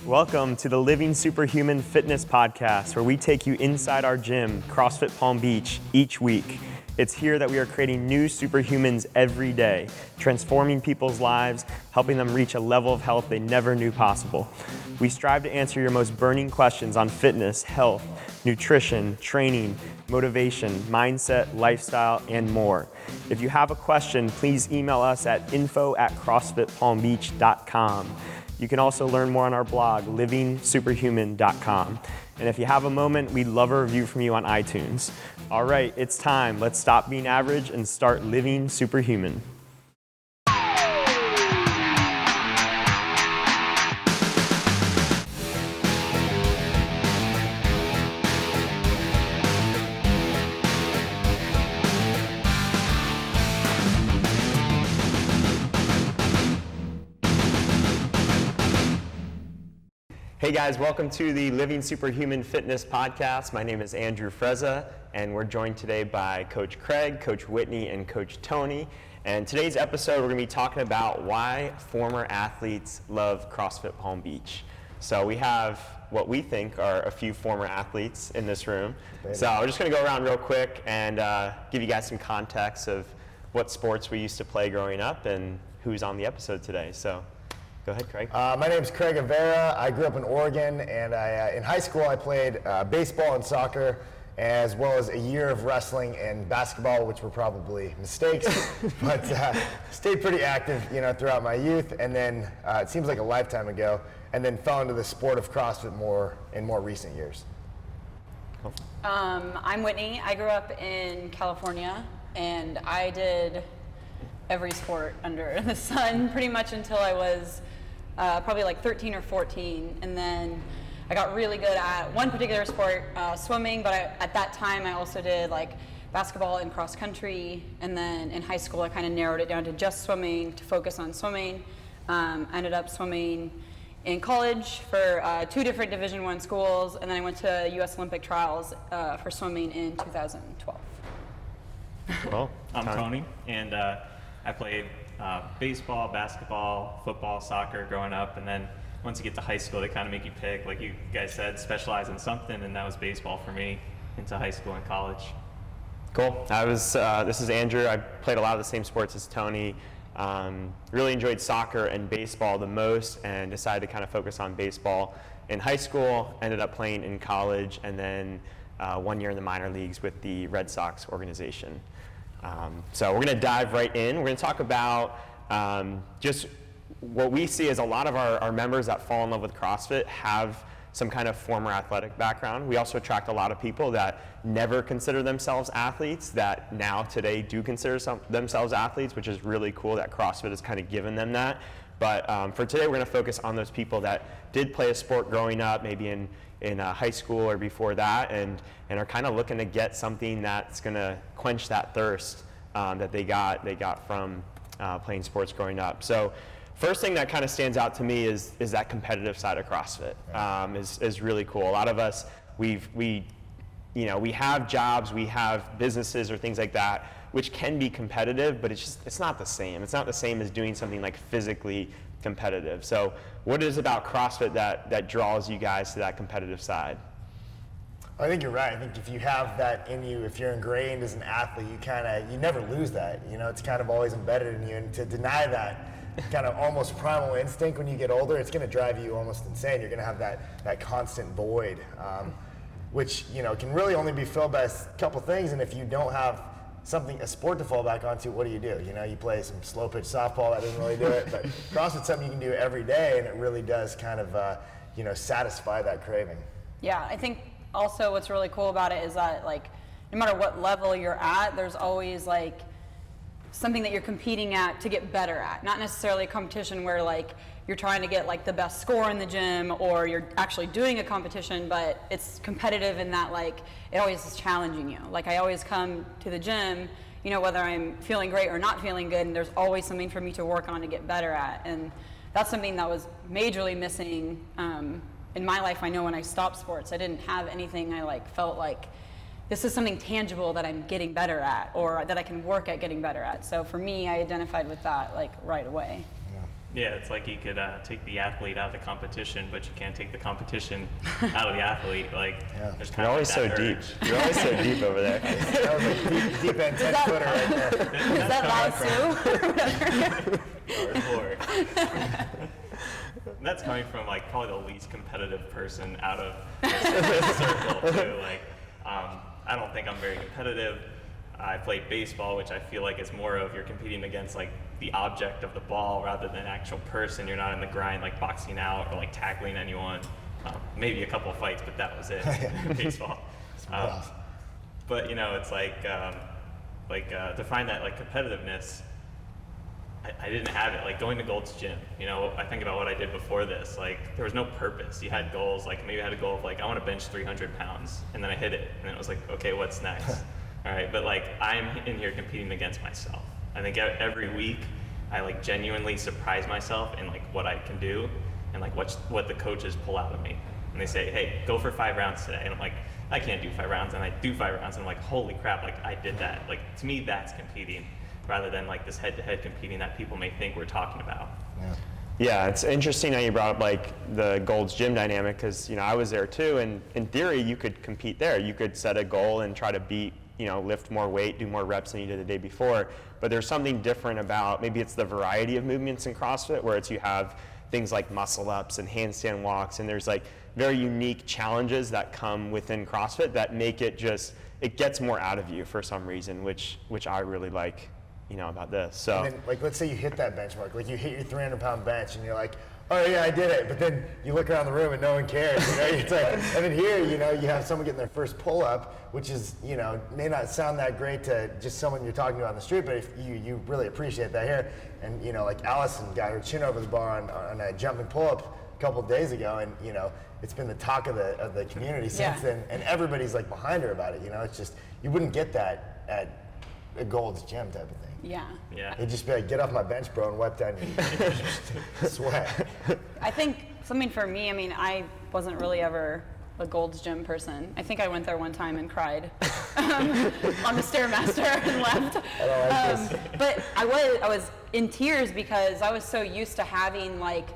Welcome to the Living Superhuman Fitness Podcast, where we take you inside our gym, Crossfit Palm Beach, each week. It's here that we are creating new superhumans every day, transforming people's lives, helping them reach a level of health they never knew possible. We strive to answer your most burning questions on fitness, health, nutrition, training, motivation, mindset, lifestyle, and more. If you have a question, please email us at info@crossfitpalmbeach.com. You can also learn more on our blog, livingsuperhuman.com. And if you have a moment, we'd love a review from you on iTunes. All right, it's time. Let's stop being average and start living superhuman. Hey guys, welcome to the Living Superhuman Fitness Podcast. My name is Andrew Frezza, and we're joined today by Coach Craig, Coach Whitney, and Coach Tony. And today's episode, we're going to be talking about why former athletes love CrossFit Palm Beach. So we have what we think are a few former athletes in this room. So we're just going to go around real quick and give you guys some context of what sports we used to play growing up and who's on the episode today. So go ahead, Craig. My name's Craig Avera. I grew up in Oregon, and in high school I played baseball and soccer, as well as a year of wrestling and basketball, which were probably mistakes, but stayed pretty active, throughout my youth. And then it seems like a lifetime ago, and then fell into the sport of CrossFit in more recent years. Cool. I'm Whitney. I grew up in California, and I did every sport under the sun pretty much until I was probably like 13 or 14, and then I got really good at one particular sport, swimming, but at that time I also did like basketball and cross country, and then in high school I kind of narrowed it down to just swimming, to focus on swimming. I ended up swimming in college for 2 different Division I schools, and then I went to U.S. Olympic trials for swimming in 2012. Well, I'm Tony, and I played baseball, basketball, football, soccer growing up, and then once you get to high school, they kind of make you pick, like you guys said, specialize in something, and that was baseball for me into high school and college. Cool. This is Andrew. I played a lot of the same sports as Tony. Really enjoyed soccer and baseball the most, and decided to kind of focus on baseball in high school. Ended up playing in college, and then 1 year in the minor leagues with the Red Sox organization. So we're going to dive right in. We're going to talk about just what we see as a lot of our members that fall in love with CrossFit have some kind of former athletic background. We also attract a lot of people that never consider themselves athletes that now today do consider themselves athletes, which is really cool that CrossFit has kind of given them that. But for today, we're going to focus on those people that did play a sport growing up, maybe in high school or before that, and are kind of looking to get something that's going to quench that thirst that they got from playing sports growing up. So first thing that kind of stands out to me is that competitive side of CrossFit is really cool. A lot of us, we have jobs, we have businesses or things like that, which can be competitive, but it's not the same. It's not the same as doing something like physically competitive. So what is it about CrossFit that draws you guys to that competitive side? I think you're right. I think if you have that in you, if you're ingrained as an athlete, you never lose that. It's kind of always embedded in you, and to deny that kind of almost primal instinct when you get older, it's going to drive you almost insane. You're going to have that constant void, which can really only be filled by a couple things. And if you don't have a sport to fall back onto, what do? You play some slow pitch softball, that doesn't really do it, but CrossFit's something you can do every day, and it really does kind of satisfy that craving. Yeah, I think also what's really cool about it is that like no matter what level you're at, there's always like something that you're competing at to get better at. Not necessarily a competition where like you're trying to get like the best score in the gym or you're actually doing a competition, but it's competitive in that like it always is challenging you. Like I always come to the gym, whether I'm feeling great or not feeling good, and there's always something for me to work on to get better at. And that's something that was majorly missing in my life. I know when I stopped sports, I didn't have anything I felt like this is something tangible that I'm getting better at or that I can work at getting better at. So for me, I identified with that right away. Yeah, it's like you could take the athlete out of the competition, but you can't take the competition out of the athlete. Like, there's kind You're of always so that deep. urge. You're always so deep over there. That was like deep end 10-footer right there. Is that live too? Hardcore. That's coming from like probably the least competitive person out of this circle too. Like, I don't think I'm very competitive. I played baseball, which I feel like is more of you're competing against like the object of the ball rather than an actual person. You're not in the grind like boxing out or like tackling anyone. Maybe a couple of fights, but that was it. Baseball. But you know, it's like to find that like competitiveness. I didn't have it. Like going to Gold's Gym, you know, I think about what I did before this. Like there was no purpose. You had goals. Like maybe I had a goal of like I want to bench 300 pounds, and then I hit it, and then it was like, okay, what's next? All right, but like I'm in here competing against myself. I think every week I like genuinely surprise myself in like what I can do, and like what the coaches pull out of me. And they say, hey, go for 5 rounds today, and I'm like, I can't do 5 rounds, and I do 5 rounds, and I'm like, holy crap, like I did that. Like to me, that's competing, rather than like this head-to-head competing that people may think we're talking about. Yeah, it's interesting how you brought up like the Gold's Gym dynamic, because you know I was there too, and in theory you could compete there. You could set a goal and try to beat, you know, lift more weight, do more reps than you did the day before. But there's something different about, maybe it's the variety of movements in CrossFit, where it's you have things like muscle ups and handstand walks, and there's like very unique challenges that come within CrossFit that make it just, it gets more out of you for some reason, which I really like, you know, about this. So And then, like, let's say you hit that benchmark, like you hit your 300-pound bench, and you're like, oh yeah, I did it. But then you look around the room and no one cares. You know, it's like, and then here, you know, you have someone getting their first pull-up, which is, you know, may not sound that great to just someone you're talking to on the street, but if you really appreciate that here. And you know, like Allison got her chin over the bar on a jumping pull-up a couple of days ago, and you know, it's been the talk of the community since then, and everybody's like behind her about it. You know, it's just you wouldn't get that at a Gold's Gym type of thing. Yeah. They'd just be like, get off my bench, bro, and wipe down your sweat. I think something for me, I mean, I wasn't really ever a Gold's Gym person. I think I went there one time and cried on the Stairmaster and left. I don't like this. But I was in tears because I was so used to having like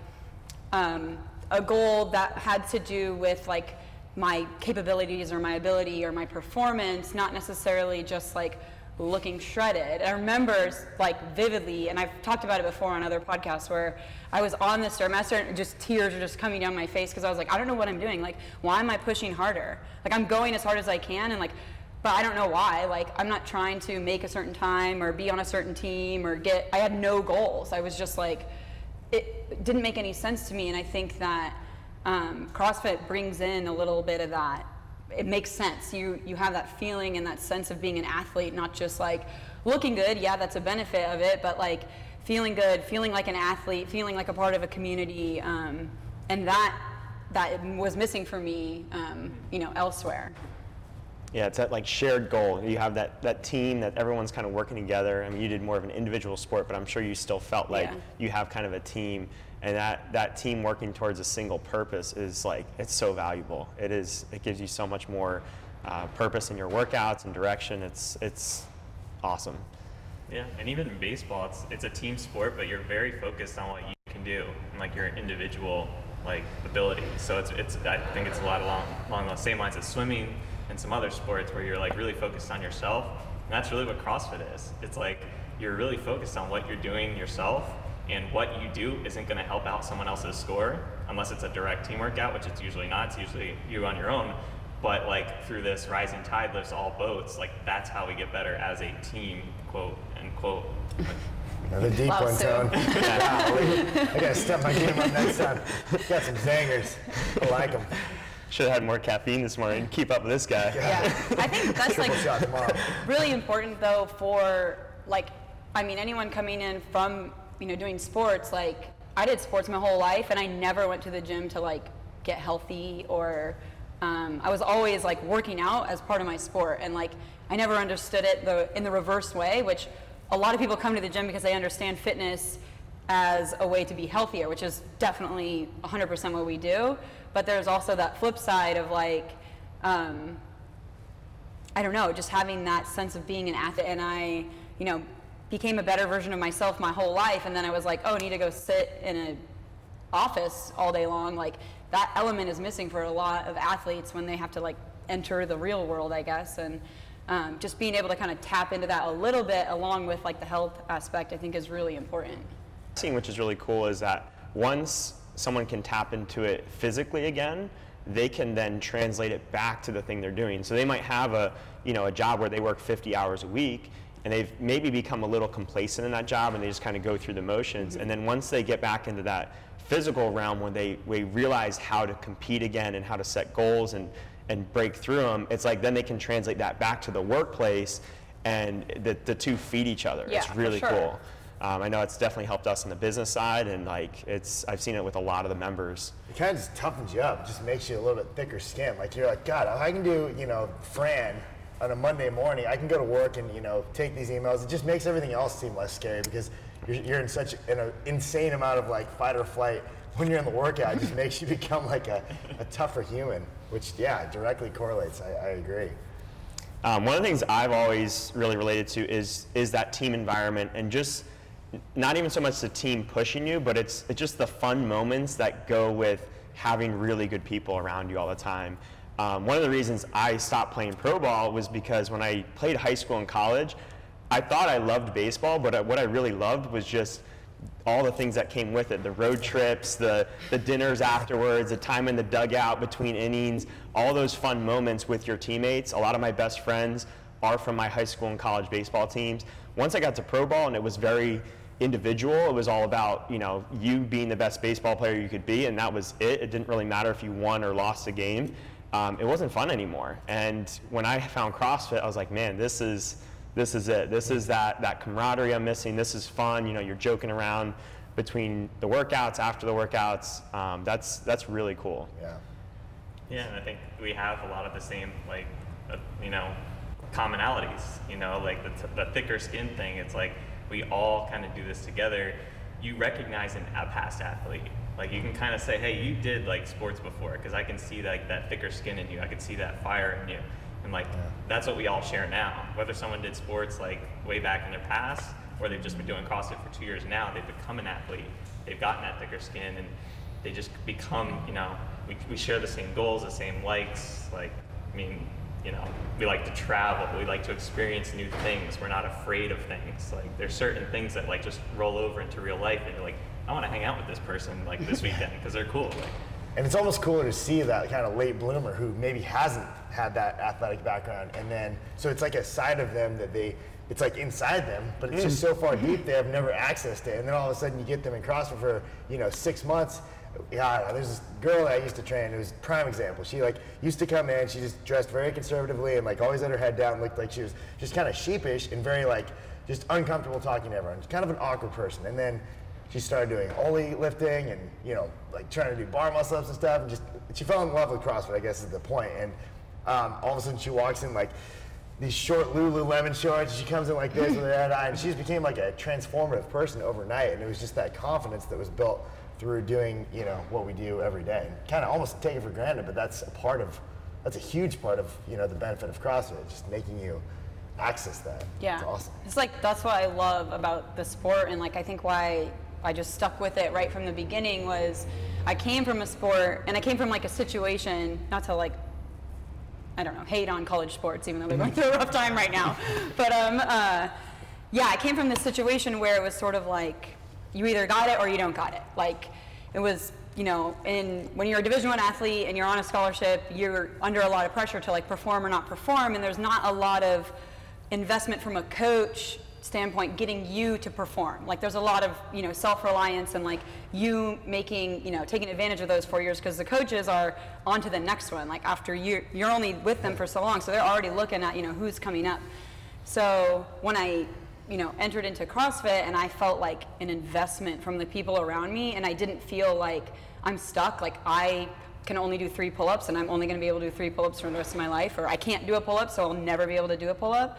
a goal that had to do with like my capabilities or my ability or my performance, not necessarily just like looking shredded. I remember like vividly, and I've talked about it before on other podcasts, where I was on the Stairmaster and just tears were just coming down my face because I was like, I don't know what I'm doing. Like, why am I pushing harder? Like, I'm going as hard as I can, and like, but I don't know why. Like, I'm not trying to make a certain time or be on a certain team or I had no goals. I was just like, it didn't make any sense to me, and I think that CrossFit brings in a little bit of that. It makes sense. You have that feeling and that sense of being an athlete, not just like looking good. Yeah, that's a benefit of it, but like feeling good, feeling like an athlete, feeling like a part of a community, and that was missing for me, you know, elsewhere. yeah, it's that like shared goal. You have that team that everyone's kind of working together. I mean, you did more of an individual sport, but I'm sure you still felt like you have kind of a team. And that team working towards a single purpose is like, it's so valuable. It gives you so much more purpose in your workouts and direction. It's awesome. Yeah, and even in baseball, it's a team sport, but you're very focused on what you can do and like your individual like ability. So I think it's a lot along the same lines as swimming and some other sports where you're like really focused on yourself. And that's really what CrossFit is. It's like you're really focused on what you're doing yourself. And what you do isn't going to help out someone else's score unless it's a direct team workout, which it's usually not. It's usually you on your own. But like through this rising tide lifts all boats, like that's how we get better as a team, quote unquote. Another deep one, Tone. Wow, I gotta step my game up next time. Got some zangers. I like them. Should have had more caffeine this morning to keep up with this guy. Yeah, I think that's Triple like shot tomorrow. really important though for like, I mean, anyone coming in from, you know, doing sports. Like, I did sports my whole life, and I never went to the gym to like get healthy or I was always like working out as part of my sport, and like I never understood it in the reverse way, which a lot of people come to the gym because they understand fitness as a way to be healthier, which is definitely 100% what we do. But there's also that flip side of like, I don't know, just having that sense of being an athlete. And I, you know, became a better version of myself my whole life, and then I was like, oh, I need to go sit in an office all day long. Like, that element is missing for a lot of athletes when they have to like enter the real world, I guess. And just being able to kind of tap into that a little bit along with like the health aspect, I think is really important. Which is really cool is that once someone can tap into it physically again, they can then translate it back to the thing they're doing. So they might have a job where they work 50 hours a week, and they've maybe become a little complacent in that job, and they just kind of go through the motions. And then once they get back into that physical realm, when they realize how to compete again and how to set goals and break through them, it's like then they can translate that back to the workplace, and the two feed each other. Yeah, it's really for sure. cool. I know it's definitely helped us on the business side, and like I've seen it with a lot of the members. It kind of just toughens you up, just makes you a little bit thicker skin. Like you're like, God, I can do, Fran on a Monday morning. I can go to work and take these emails. It just makes everything else seem less scary because you're in such an insane amount of like fight or flight. When you're in the workout, it just makes you become like a tougher human, which directly correlates. I agree. One of the things I've always really related to is that team environment, and just not even so much the team pushing you, but it's just the fun moments that go with having really good people around you all the time. One of the reasons I stopped playing pro ball was because when I played high school and college, I thought I loved baseball, but what I really loved was just all the things that came with it, the road trips, the dinners afterwards, the time in the dugout between innings, all those fun moments with your teammates. A lot of my best friends are from my high school and college baseball teams. Once I got to pro ball and it was very individual, it was all about you being the best baseball player you could be, and that was it. It didn't really matter if you won or lost a game. It wasn't fun anymore. And when I found CrossFit, I was like, man, this is it. This is that camaraderie I'm missing. This is fun. You're joking around between the workouts, after the workouts. That's really cool. Yeah. Yeah, and I think we have a lot of the same commonalities. Like the thicker skin thing. It's like we all kind of do this together. You recognize a past athlete. Like you can kind of say, hey, you did like sports before, because I can see like that thicker skin in you. I can see that fire in you. And like, that's what we all share now. Whether someone did sports like way back in their past, or they've just been doing CrossFit for 2 years now, they've become an athlete. They've gotten that thicker skin, and they just become, we share the same goals, the same likes. Like, we like to travel. We like to experience new things. We're not afraid of things. Like, there's certain things that like just roll over into real life, and you're like, I want to hang out with this person like this weekend because they're cool. Like, and it's almost cooler to see that kind of late bloomer who maybe hasn't had that athletic background, and then so it's like a side of them that it's like inside them, but it's just so far deep they have never accessed it. And then all of a sudden you get them in CrossFit for 6 months. Yeah, there's this girl that I used to train. It was a prime example. She like used to come in. She just dressed very conservatively and like always had her head down. Looked like she was just kind of sheepish and very like just uncomfortable talking to everyone. Kind of an awkward person. And then she started doing Ollie lifting and like trying to do bar muscle ups and stuff. And just she fell in love with CrossFit, I guess is the point. And all of a sudden she walks in like these short Lululemon shorts. She comes in like this with her head high, and she just became like a transformative person overnight. And it was just that confidence that was built through doing what we do every day. And kind of almost take it for granted, but that's a huge part of the benefit of CrossFit, just making you access that. Yeah, it's awesome. It's like that's what I love about the sport, and like I think why I just stuck with it right from the beginning was I came from a sport, and I came from like a situation, not to like hate on college sports, even though they're going through a rough time right now. But I came from this situation where it was sort of like you either got it or you don't got it. Like it was, when you're a Division I athlete and you're on a scholarship, you're under a lot of pressure to like perform or not perform, and there's not a lot of investment from a coach standpoint getting you to perform. Like there's a lot of self-reliance and like you making taking advantage of those 4 years, because the coaches are on to the next one. Like after you're only with them for so long, so they're already looking at who's coming up. So when I entered into CrossFit, and I felt like an investment from the people around me, and I didn't feel like I'm stuck. Like I can only do 3 pull-ups, and I'm only going to be able to do 3 pull-ups for the rest of my life, or I can't do a pull-up, so I'll never be able to do a pull-up.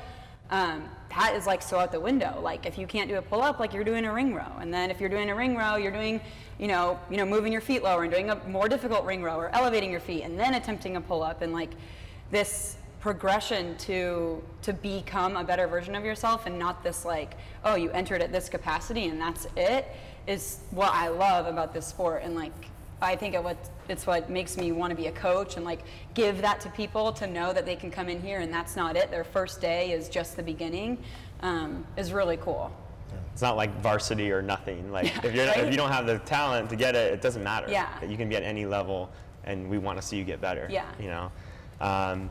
That is like so out the window. Like if you can't do a pull-up, like you're doing a ring row, and then if you're doing a ring row, you're doing moving your feet lower and doing a more difficult ring row, or elevating your feet and then attempting a pull-up, and like this progression to become a better version of yourself, and not this like, oh, you entered at this capacity and that's it, is what I love about this sport. And like, I think it's what makes me want to be a coach and like give that to people, to know that they can come in here and that's not it. Their first day is just the beginning, is really cool. It's not like varsity or nothing. Like if you don't have the talent to get it, it doesn't matter. Yeah. You can be at any level, and we want to see you get better. Yeah. You know. And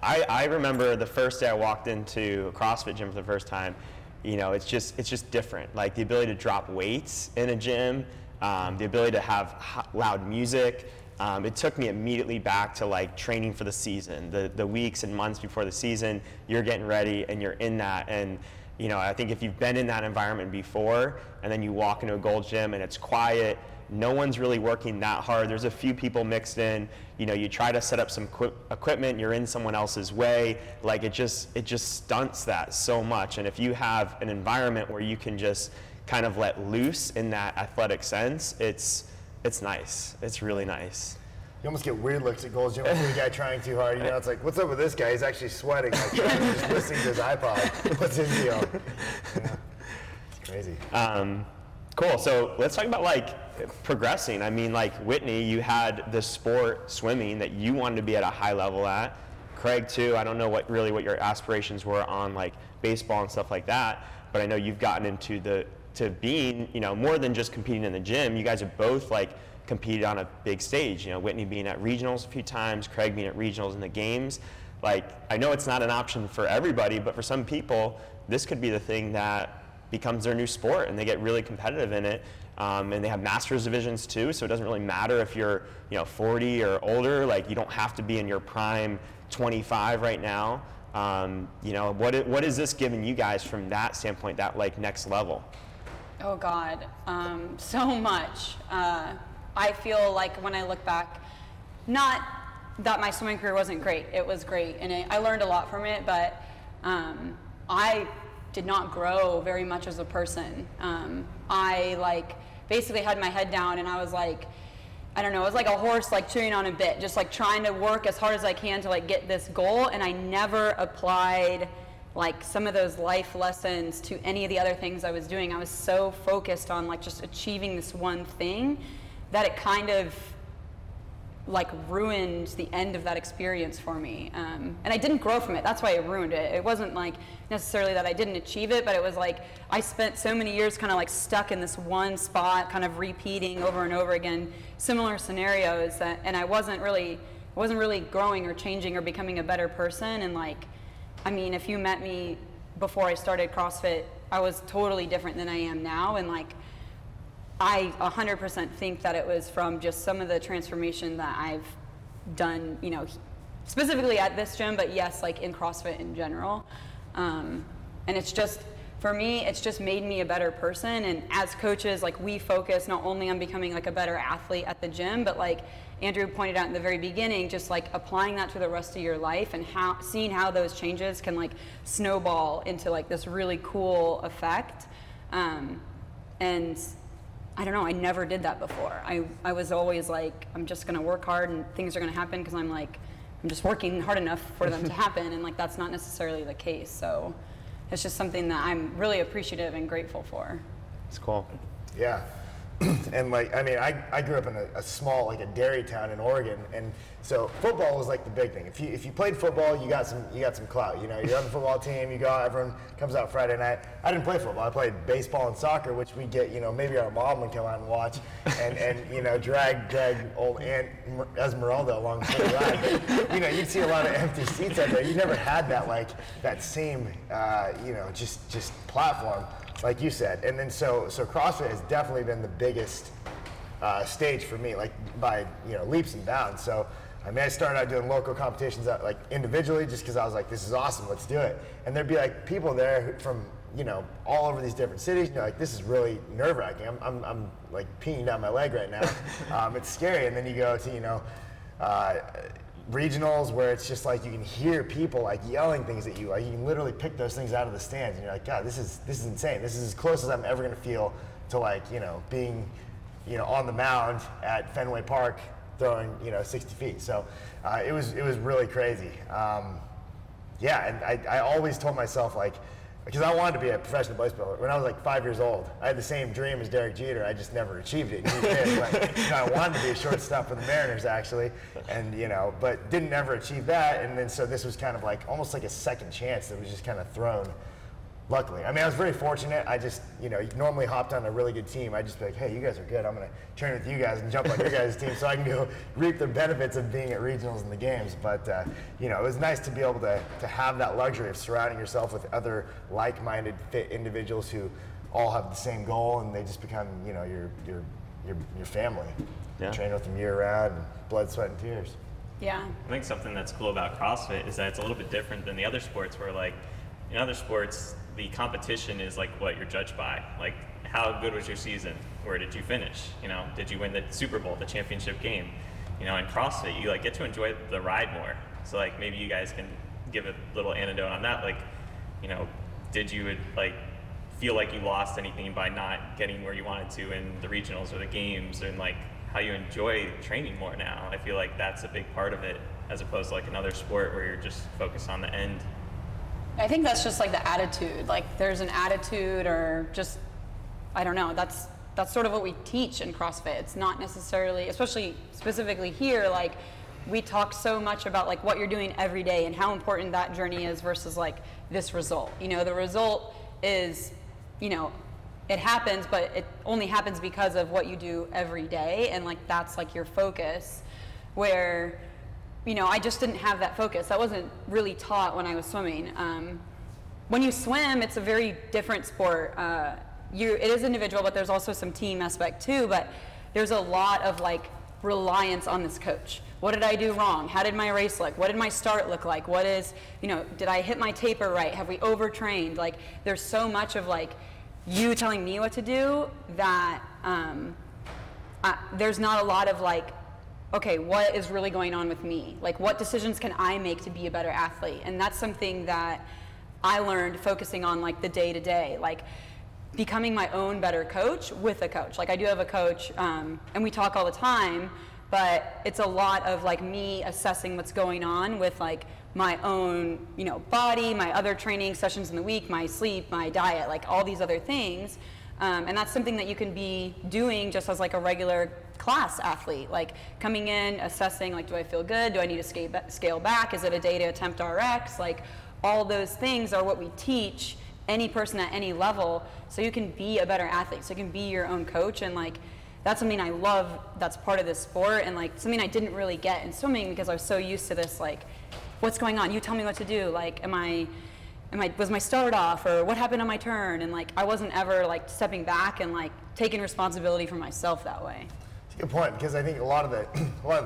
I remember the first day I walked into a CrossFit gym for the first time. You know, it's just different. Like the ability to drop weights in a gym, the ability to have loud music. It took me immediately back to like training for the season, the weeks and months before the season. You're getting ready and you're in that. And you know, I think if you've been in that environment before, and then you walk into a Gold Gym and it's quiet, no one's really working that hard. There's a few people mixed in. You know, you try to set up some equipment, you're in someone else's way. Like it just stunts that so much. And if you have an environment where you can just kind of let loose in that athletic sense, it's nice. It's really nice. You almost get weird looks at Gold's Gym with the guy trying too hard. You know, it's like, what's up with this guy? He's actually sweating. Like, just listening to his iPod. What's his deal? Yeah. It's crazy. Cool. So let's talk about like progressing. I mean, like Whitney, you had the sport swimming that you wanted to be at a high level at. Craig too. I don't know what your aspirations were on like baseball and stuff like that, but I know you've gotten into to being, you know, more than just competing in the gym. You guys have both like competed on a big stage. You know, Whitney being at regionals a few times, Craig being at regionals in the games. Like, I know it's not an option for everybody, but for some people, this could be the thing that becomes their new sport, and they get really competitive in it. And they have masters divisions too, so it doesn't really matter if you're, you know, 40 or older. Like, you don't have to be in your prime 25 right now. You know, what is this giving you guys from that standpoint, that like next level? Oh God, so much. I feel like when I look back, not that my swimming career wasn't great. It was great, and I learned a lot from it, but I did not grow very much as a person. I like basically had my head down, and I was like, I don't know, it was like a horse like chewing on a bit, just like trying to work as hard as I can to like get this goal, and I never applied like some of those life lessons to any of the other things I was doing. I was so focused on like just achieving this one thing that it kind of like ruined the end of that experience for me. And I didn't grow from it. That's why it ruined it. It wasn't like necessarily that I didn't achieve it, but it was like I spent so many years kind of like stuck in this one spot, kind of repeating over and over again similar scenarios, and I wasn't really growing or changing or becoming a better person. And like, I mean, if you met me before I started CrossFit, I was totally different than I am now. And like, I 100% think that it was from just some of the transformation that I've done, you know, specifically at this gym, but yes, like in CrossFit in general. And it's just, for me, it's just made me a better person. And as coaches, like we focus not only on becoming like a better athlete at the gym, but like Andrew pointed out in the very beginning, just like applying that to the rest of your life and seeing how those changes can like snowball into like this really cool effect. And I don't know, I never did that before. I was always like, I'm just gonna work hard and things are gonna happen because I'm just working hard enough for them to happen, and like that's not necessarily the case. So it's just something that I'm really appreciative and grateful for. It's cool. Yeah. And like, I mean, I grew up in a small, like a dairy town in Oregon, and so football was like the big thing. If you played football, you got some clout. You know, you're on the football team, you go out, everyone comes out Friday night. I didn't play football. I played baseball and soccer, which we get, you know, maybe our mom would come out and watch, and you know, drag old Aunt Esmeralda along the ride. But, you know, you'd see a lot of empty seats out there. You never had that like that same, you know, just platform, like you said. And then so CrossFit has definitely been the biggest stage for me, like by, you know, leaps and bounds. So I mean, I started out doing local competitions like individually just because I was like, this is awesome, let's do it. And there'd be like people there from, you know, all over these different cities. You know, like this is really nerve-wracking. I'm like peeing down my leg right now. It's scary. And then you go to, you know, regionals where it's just like you can hear people like yelling things at you. Like you can literally pick those things out of the stands, and you're like, God, this is insane. This is as close as I'm ever gonna feel to like, you know, being, you know, on the mound at Fenway Park throwing, you know, 60 feet. So it was really crazy. yeah, and I always told myself, like, because I wanted to be a professional baseballer. When I was like 5 years old, I had the same dream as Derek Jeter. I just never achieved it. He did. Like, I wanted to be a shortstop for the Mariners, actually, and but didn't ever achieve that. And then so this was kind of like almost like a second chance that was just kind of thrown. Luckily, I mean, I was very fortunate. I just, normally hopped on a really good team. I'd just be like, hey, you guys are good. I'm going to train with you guys and jump on your guys' team so I can go reap the benefits of being at regionals and the games. But, it was nice to be able to have that luxury of surrounding yourself with other like-minded, fit individuals who all have the same goal, and they just become, your family. Yeah. Train with them year-round, and blood, sweat, and tears. Yeah. I think something that's cool about CrossFit is that it's a little bit different than the other sports where, like, in other sports, the competition is like what you're judged by. Like, how good was your season? Where did you finish? Did you win the Super Bowl, the championship game? In CrossFit, you like get to enjoy the ride more. So like maybe you guys can give a little anecdote on that. Like, did you like feel like you lost anything by not getting where you wanted to in the regionals or the games, and like how you enjoy training more now? I feel like that's a big part of it, as opposed to like another sport where you're just focused on the end. I think that's just like the attitude. Like there's an attitude, or just, I don't know, that's sort of what we teach in CrossFit. It's not necessarily, especially specifically here, like we talk so much about like what you're doing every day and how important that journey is versus like this result. The result is, it happens, but it only happens because of what you do every day, and like that's like your focus, where I just didn't have that focus. That wasn't really taught when I was swimming. When you swim, it's a very different sport. It is individual, but there's also some team aspect too, but there's a lot of like reliance on this coach. What did I do wrong? How did my race look? What did my start look like? What is, did I hit my taper right? Have we overtrained? Like there's so much of like you telling me what to do that there's not a lot of like, okay, what is really going on with me? Like, what decisions can I make to be a better athlete? And that's something that I learned focusing on, like, the day-to-day, like, becoming my own better coach with a coach. Like, I do have a coach, and we talk all the time, but it's a lot of, like, me assessing what's going on with, like, my own, body, my other training sessions in the week, my sleep, my diet, like, all these other things. And that's something that you can be doing just as, like, a regular class athlete, like coming in, assessing, like, do I feel good? Do I need to scale back? Is it a day to attempt RX? Like, all those things are what we teach any person at any level, so you can be a better athlete, so you can be your own coach. And like, that's something I love that's part of this sport, and like something I didn't really get in swimming because I was so used to this, like, what's going on? You tell me what to do. Like, was my start off, or what happened on my turn? And like, I wasn't ever like stepping back and like taking responsibility for myself that way. Good point, because I think a lot of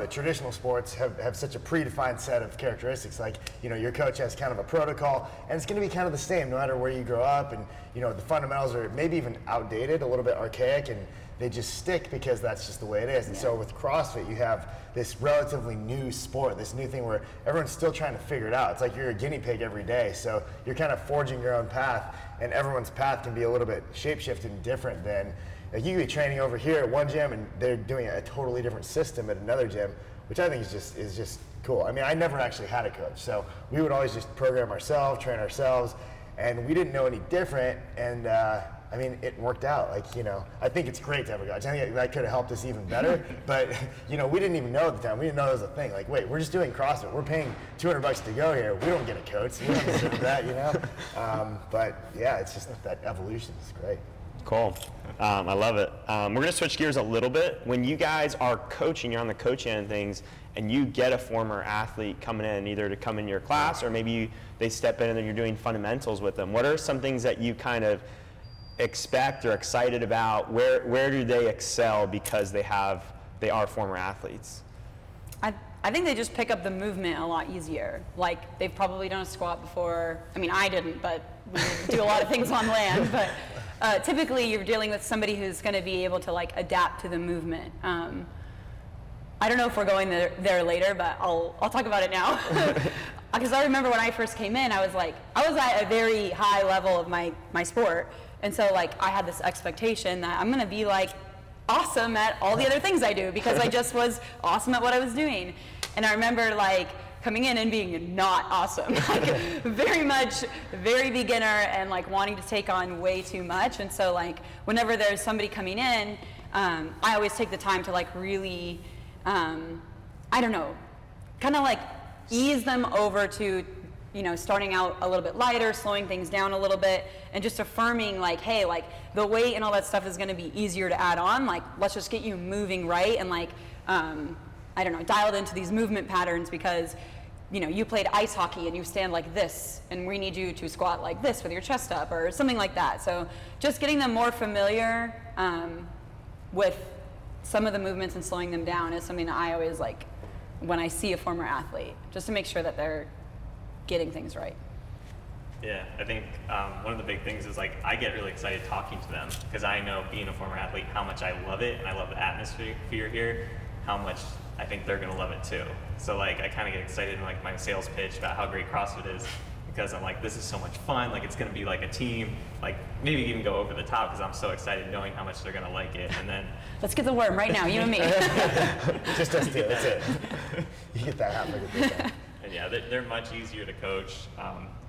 the traditional sports have such a predefined set of characteristics. Like, your coach has kind of a protocol, and it's going to be kind of the same no matter where you grow up. And the fundamentals are maybe even outdated, a little bit archaic, and they just stick because that's just the way it is. And so with CrossFit, you have this relatively new sport, this new thing where everyone's still trying to figure it out. It's like you're a guinea pig every day, so you're kind of forging your own path, and everyone's path can be a little bit shapeshifted and different than. Like, you could be training over here at one gym and they're doing a totally different system at another gym, which I think is just cool. I mean, I never actually had a coach, so we would always just program ourselves, train ourselves, and we didn't know any different. And I mean, it worked out. Like, I think it's great to have a coach. I think that could have helped us even better. But we didn't even know at the time. We didn't know it was a thing. Like, wait, we're just doing CrossFit. We're paying $200 to go here. We don't get a coach. We don't deserve that, But yeah, it's just that evolution is great. Cool. I love it. We're going to switch gears a little bit. When you guys are coaching, you're on the coach end of things, and you get a former athlete coming in, either to come in your class or maybe they step in and then you're doing fundamentals with them. What are some things that you kind of expect or excited about? Where do they excel because they are former athletes? I think they just pick up the movement a lot easier. Like, they've probably done a squat before. I mean, I didn't, but we do a lot of things on land. But typically, you're dealing with somebody who's going to be able to like adapt to the movement. I don't know if we're going there later, but I'll talk about it now. Because I remember when I first came in, I was at a very high level of my sport, and so like I had this expectation that I'm going to be like awesome at all the other things I do because I just was awesome at what I was doing. And I remember like coming in and being not awesome, like very beginner and like wanting to take on way too much. And so like whenever there's somebody coming in, I always take the time to like really, I don't know, kind of like ease them over to, you know, starting out a little bit lighter, slowing things down a little bit, and just affirming like, hey, like the weight and all that stuff is going to be easier to add on. Like, let's just get you moving right and like, I don't know, dialed into these movement patterns because, you know, you played ice hockey and you stand like this, and we need you to squat like this with your chest up or something like that. So just getting them more familiar with some of the movements and slowing them down is something that I always like when I see a former athlete, just to make sure that they're getting things right. Yeah, I think one of the big things is like I get really excited talking to them because I know, being a former athlete, how much I love it and I love the atmosphere here, how much I think they're gonna love it too. So like I kind of get excited in like my sales pitch about how great CrossFit is because I'm like, this is so much fun. Like it's gonna be like a team. Like maybe even go over the top because I'm so excited knowing how much they're gonna like it. And then let's get the worm right now, you and me. Just us two. That's it. You get that half. And yeah, they're much easier to coach.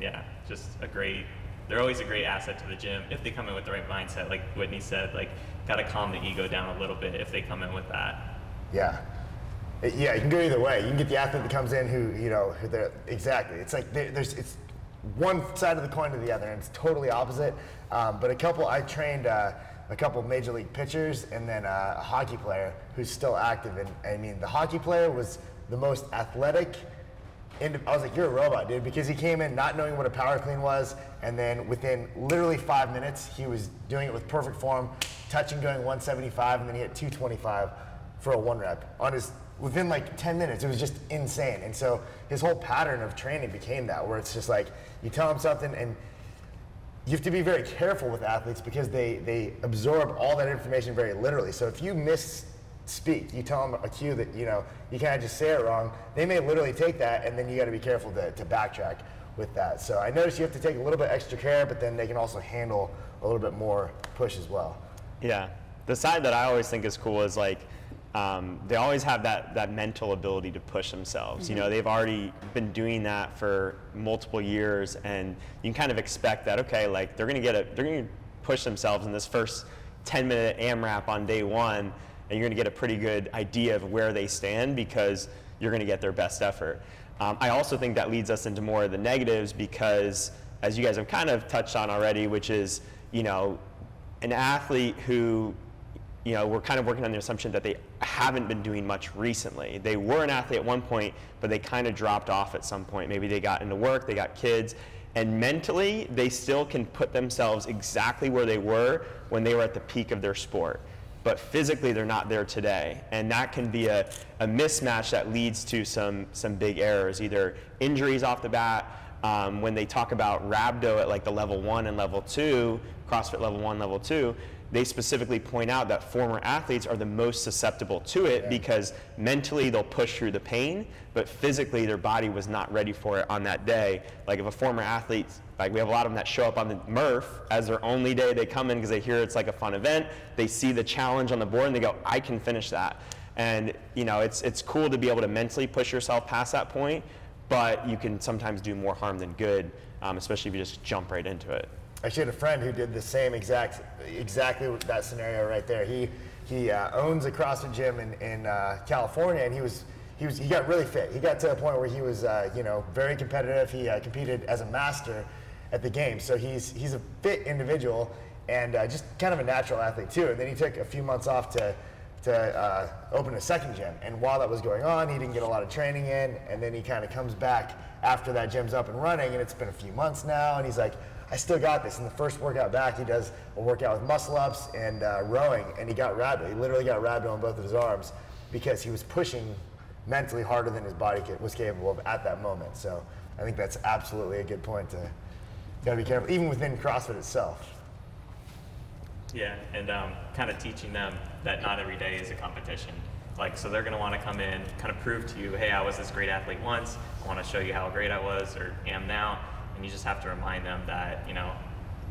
Yeah, just they're always a great asset to the gym if they come in with the right mindset. Like Whitney said, like gotta calm the ego down a little bit if they come in with that. Yeah. Yeah, you can go either way. You can get the athlete that comes in who they're, exactly. It's like it's one side of the coin to the other, and it's totally opposite. But I trained a couple major league pitchers and then a hockey player who's still active. And I mean, the hockey player was the most athletic. I was like, you're a robot, dude, because he came in not knowing what a power clean was, and then within literally 5 minutes, he was doing it with perfect form, touching going 175, and then he hit 225 for a 1 rep within like 10 minutes. It was just insane. And so his whole pattern of training became that, where it's just like you tell him something, and you have to be very careful with athletes because they absorb all that information very literally. So if you misspeak, you tell them a cue that you kind of just say it wrong, they may literally take that, and then you got to be careful to backtrack with that. So I noticed you have to take a little bit extra care, but then they can also handle a little bit more push as well. Yeah, the side that I always think is cool is like they always have that mental ability to push themselves. Mm-hmm. You know, they've already been doing that for multiple years, and you can kind of expect that, okay, like they're gonna push themselves in this first 10-minute AMRAP on day one, and you're gonna get a pretty good idea of where they stand because you're gonna get their best effort. I also think that leads us into more of the negatives because, as you guys have kind of touched on already, which is, an athlete who, we're kind of working on the assumption that they haven't been doing much recently. They were an athlete at one point, but they kind of dropped off at some point. Maybe they got into work, they got kids, and mentally they still can put themselves exactly where they were when they were at the peak of their sport. But physically they're not there today. And that can be a mismatch that leads to some big errors, either injuries off the bat. When they talk about rhabdo at like the level 1 and level 2, CrossFit level 1, level 2, they specifically point out that former athletes are the most susceptible to it because mentally they'll push through the pain, but physically their body was not ready for it on that day. Like if a former athlete, like we have a lot of them that show up on the Murph as their only day, they come in because they hear it's like a fun event, they see the challenge on the board and they go, I can finish that. And it's cool to be able to mentally push yourself past that point, but you can sometimes do more harm than good, especially if you just jump right into it. I actually had a friend who did the same exactly that scenario right there. He owns a CrossFit gym in California, and he got really fit. He got to a point where he was very competitive. He competed as a master at the games, so he's a fit individual and just kind of a natural athlete too. And then he took a few months off to open a second gym, and while that was going on, he didn't get a lot of training in. And then he kind of comes back after that gym's up and running, and it's been a few months now, and he's like, I still got this. And the first workout back, he does a workout with muscle ups and rowing, and he got rhabdo. He literally got rhabdo on both of his arms because he was pushing mentally harder than his body was capable of at that moment. So I think that's absolutely a good point to gotta be careful, even within CrossFit itself. Yeah, and kind of teaching them that not every day is a competition. Like, so they're gonna wanna come in, kind of prove to you, hey, I was this great athlete once, I wanna show you how great I was or am now. And you just have to remind them that,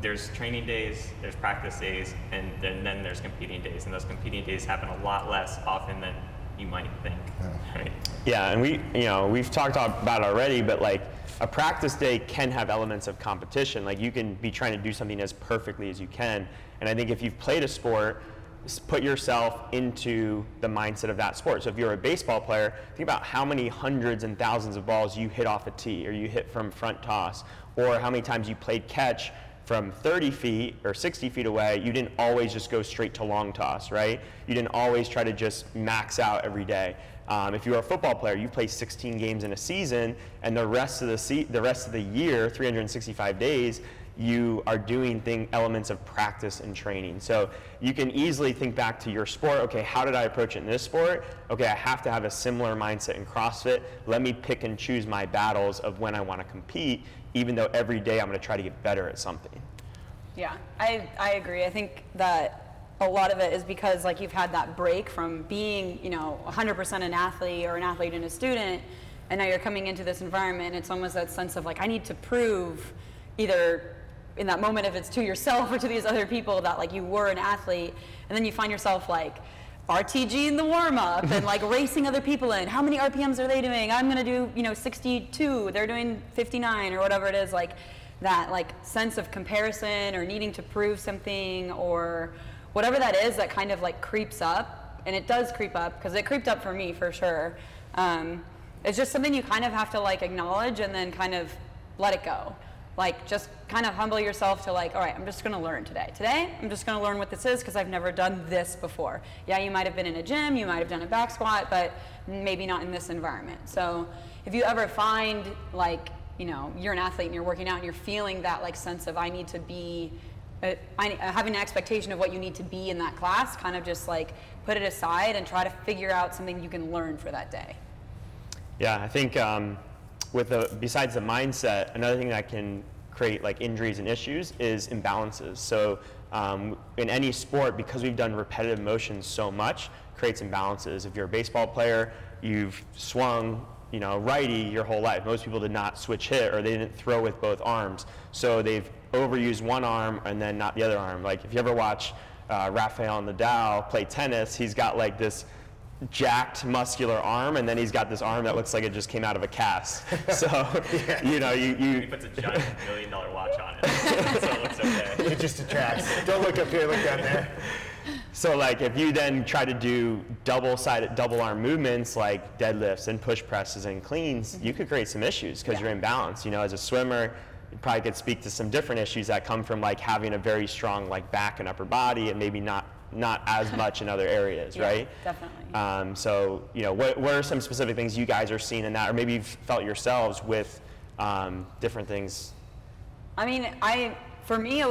there's training days, there's practice days, and then there's competing days. And those competing days happen a lot less often than, you might think. Right? Yeah, and we've talked about it already, but like a practice day can have elements of competition. Like you can be trying to do something as perfectly as you can. And I think if you've played a sport, put yourself into the mindset of that sport. So if you're a baseball player, think about how many hundreds and thousands of balls you hit off a tee, or you hit from front toss, or how many times you played catch from 30 feet or 60 feet away. You didn't always just go straight to long toss, right? You didn't always try to just max out every day. If you're a football player, you play 16 games in a season, and the rest of the year, 365 days, you are doing elements of practice and training. So you can easily think back to your sport. Okay, how did I approach it in this sport? Okay, I have to have a similar mindset in CrossFit. Let me pick and choose my battles of when I want to compete, even though every day I'm going to try to get better at something. Yeah, I agree. I think that a lot of it is because like you've had that break from being, 100% an athlete or an athlete and a student, and now you're coming into this environment. It's almost that sense of like, I need to prove either in that moment, if it's to yourself or to these other people, that like you were an athlete, and then you find yourself like RTG in the warm-up and like racing other people in. How many RPMs are they doing? I'm gonna do 62. They're doing 59 or whatever it is. Like that like sense of comparison or needing to prove something or whatever that is that kind of like creeps up, and it does creep up because it creeped up for me for sure. It's just something you kind of have to like acknowledge and then kind of let it go. Like just kind of humble yourself to like, all right, I'm just gonna learn today. Today, I'm just gonna learn what this is because I've never done this before. Yeah, you might have been in a gym, you might have done a back squat, but maybe not in this environment. So if you ever find like, you're an athlete and you're working out and you're feeling that like sense of I need to be, having an expectation of what you need to be in that class, kind of just like put it aside and try to figure out something you can learn for that day. Yeah, I think besides the mindset, another thing that can create like injuries and issues is imbalances. So in any sport, because we've done repetitive motions so much, creates imbalances. If you're a baseball player, you've swung righty your whole life. Most people did not switch hit, or they didn't throw with both arms. So they've overused one arm and then not the other arm. Like if you ever watch Rafael Nadal play tennis, he's got like this jacked muscular arm, and then he's got this arm that looks like it just came out of a cast. So He puts a giant $1 million watch on it, so it looks okay. It just detracts. Don't look up here, look down there. So like if you then try to do double arm movements like deadlifts and push presses and cleans, you could create some issues because you're imbalanced. As a swimmer, you probably could speak to some different issues that come from like having a very strong like back and upper body and maybe not as much in other areas, right? Definitely. So what are some specific things you guys are seeing in that, or maybe you've felt yourselves with different things? I mean, for me,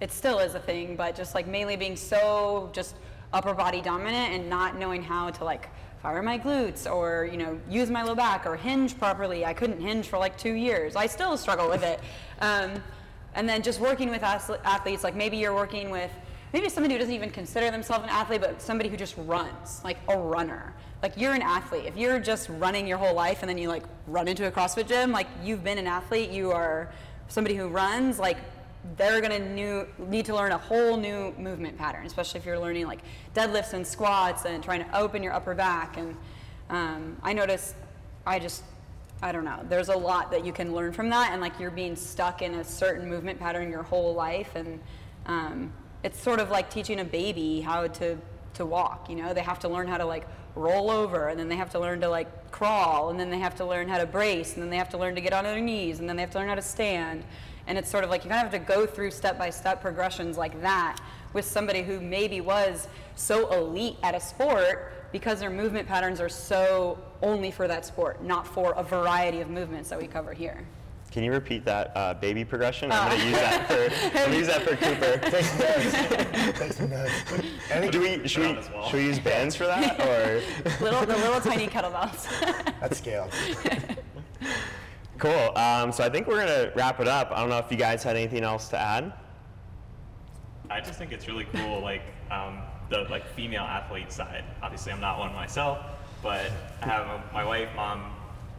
it still is a thing, but just like mainly being so just upper body dominant and not knowing how to like fire my glutes or use my low back or hinge properly. I couldn't hinge for like 2 years. I still struggle with it. And then just working with athletes, like maybe you're working with somebody who doesn't even consider themselves an athlete, but somebody who just runs, like a runner. Like you're an athlete. If you're just running your whole life and then you like run into a CrossFit gym, like you've been an athlete, you are somebody who runs, like they're gonna need to learn a whole new movement pattern, especially if you're learning like deadlifts and squats and trying to open your upper back. And I noticed, I don't know, there's a lot that you can learn from that, and like you're being stuck in a certain movement pattern your whole life, and it's sort of like teaching a baby how to walk. They have to learn how to like roll over, and then they have to learn to like crawl, and then they have to learn how to brace, and then they have to learn to get on their knees, and then they have to learn how to stand. And it's sort of like you kind of have to go through step-by-step progressions like that with somebody who maybe was so elite at a sport because their movement patterns are so only for that sport, not for a variety of movements that we cover here. Can you repeat that baby progression? I'm going to use that for Cooper. Take some notes. Should we use bands for that, or the little tiny kettlebells? That's scaled. Cool. So I think we're going to wrap it up. I don't know if you guys had anything else to add. I just think it's really cool, like the like female athlete side. Obviously, I'm not one myself, but I have my wife, mom,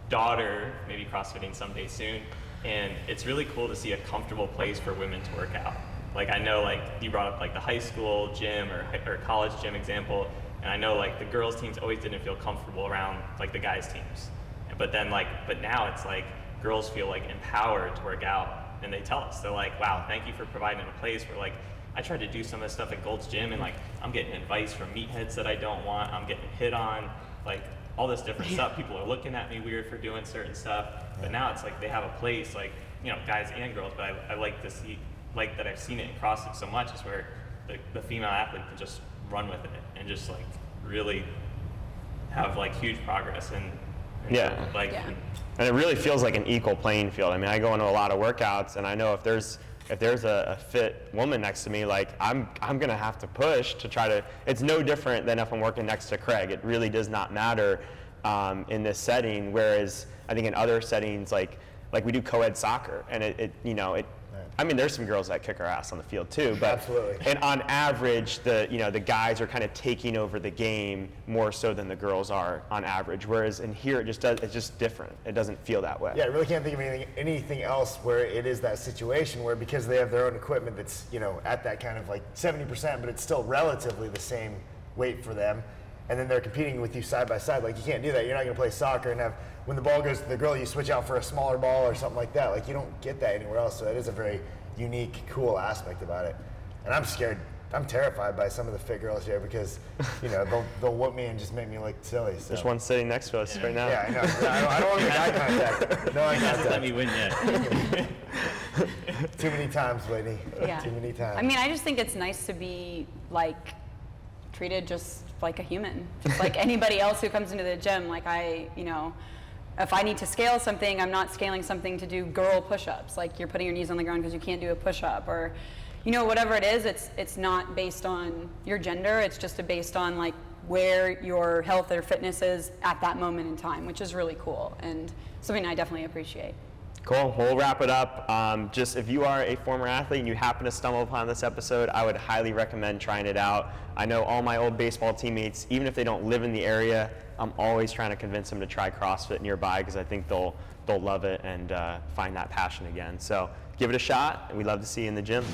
daughter, maybe CrossFitting someday soon, and it's really cool to see a comfortable place for women to work out. Like I know, like you brought up like the high school gym or college gym example, And I know like the girls teams always didn't feel comfortable around like the guys teams. But then but now it's like girls feel like empowered to work out, and they tell us, they're like, wow, thank you for providing a place where like I tried to do some of this stuff at Gold's Gym, and like I'm getting advice from meatheads that I don't want, I'm getting hit on, like all this different stuff. People are looking at me weird for doing certain stuff. But now it's like they have a place, like, you know, guys and girls, but I like to see, like that I've seen it in CrossFit so much, is where the female athlete can just run with it and just like really have like huge progress and like and it really feels like an equal playing field. I mean, I go into a lot of workouts, and I know if there's a fit woman next to me, like I'm gonna have to push to try to. It's no different than if I'm working next to Craig. It really does not matter in this setting. Whereas I think in other settings, like we do co-ed soccer, and I mean, there's some girls that kick our ass on the field too, but Absolutely. And on average, the guys are kind of taking over the game more so than the girls are on average. Whereas in here, it's just different. It doesn't feel that way. Yeah, I really can't think of anything else where it is that situation where, because they have their own equipment that's, at that kind of like 70%, but it's still relatively the same weight for them, and then they're competing with you side by side. Like, you can't do that. You're not going to play soccer and have, when the ball goes to the girl, you switch out for a smaller ball or something like that. Like, you don't get that anywhere else. So it is a very unique, cool aspect about it. And I'm scared. I'm terrified by some of the fit girls here because, they'll whoop me and just make me look silly. So. There's one sitting next to us right now. Yeah, I know. I don't want to make eye contact. No eye hasn't let contact. me win yet. Too many times, Whitney. Yeah. Too many times. I mean, I just think it's nice to be like treated just like a human, just like anybody else who comes into the gym. Like if I need to scale something, I'm not scaling something to do girl push-ups. Like, you're putting your knees on the ground because you can't do a push-up, or whatever it is. It's not based on your gender. It's just based on like where your health or fitness is at that moment in time, which is really cool and something I definitely appreciate. Cool. We'll wrap it up. Just if you are a former athlete and you happen to stumble upon this episode, I would highly recommend trying it out. I know all my old baseball teammates, even if they don't live in the area, I'm always trying to convince them to try CrossFit nearby because I think they'll love it and find that passion again. So give it a shot, and we'd love to see you in the gym.